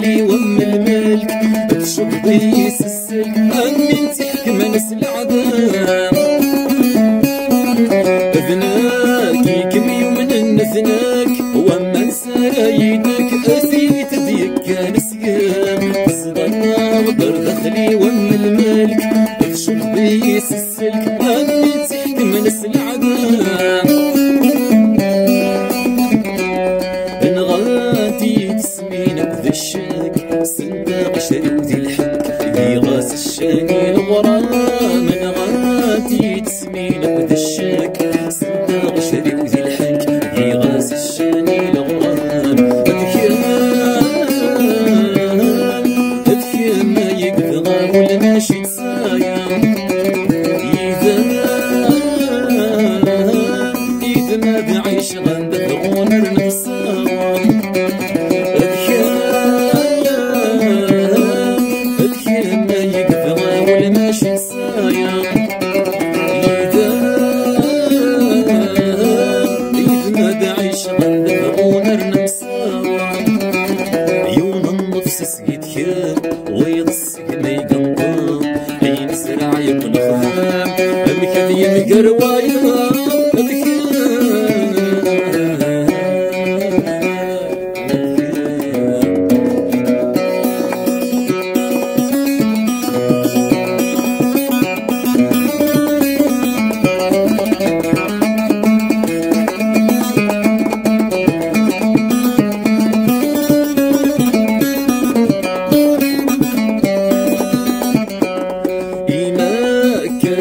دخلي وام الملك تشطي السلك أمين تحكم ناس العذاب ذناك كمي ومن النثناك وما سرايدك أثيت ديك نسيام صدقنا وقر دخلي وام الملك تشطي السلك أمين تحكم ناس العذاب صندوق شريوتي الحق اللي غاس الشاني الغرام من غاتي تسمينك وذا الشاك صندوق شريوتي الحق اللي غاس الشاني الغرام أذكر ما يقدر ولا ماشي تسايا إذا ما بعيش غندغون النفساوى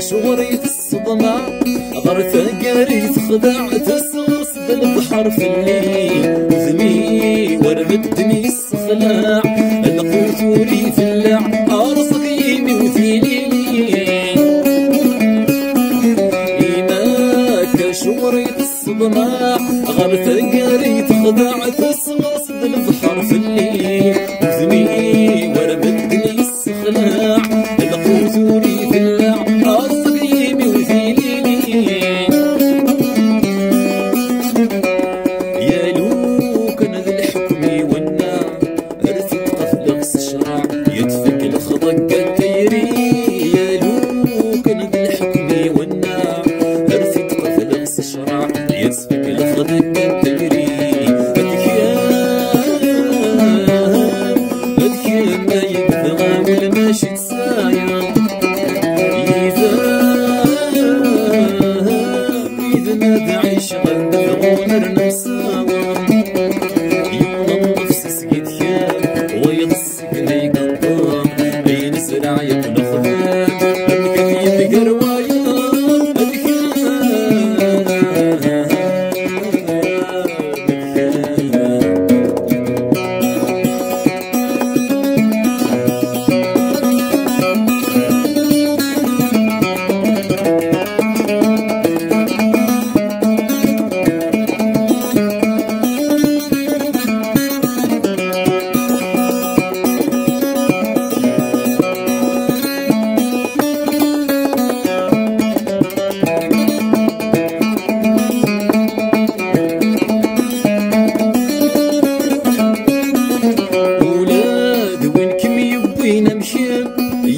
شوريت الصدمة غرفة قريت خدعت صوص البحر في الليل وذمي ورمتني الصخلاع القوت وريف اللع أرزق يمي وثيلي إيماك شوريت الصدمة غرفة قريت خدعت صوص البحر في الليل وذمي ورمتني الصخلاع القوت وريف اللع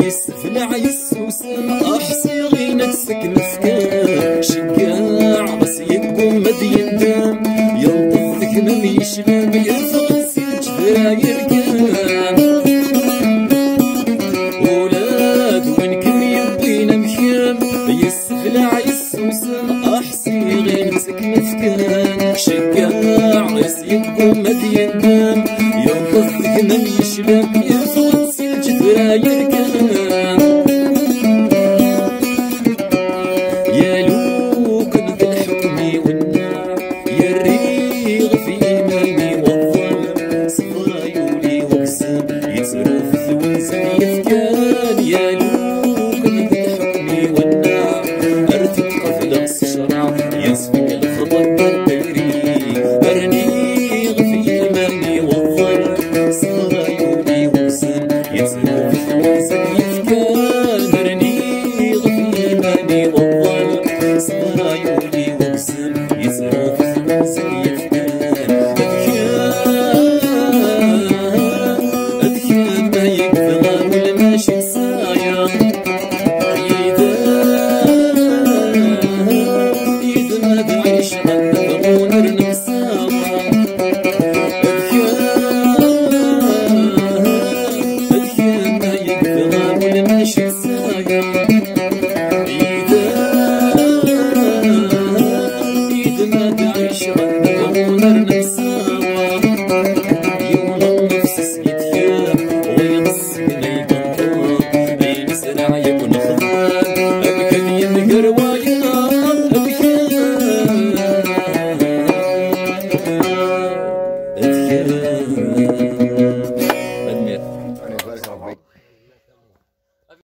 يستفلع يسوسم أحصي غينك سكن فكان شقاع بس يقوم مدين دام ينطف ذكنا يشلم يرفض سيج ذراير كان ولاد وين كم يبين مخيم يستفلع يسوسم أحصي غينك سكن فكان شقاع بس يقوم مدين دام ينطف ذكنا يشلم يرفض سيج ذراير كان يتصرف ذو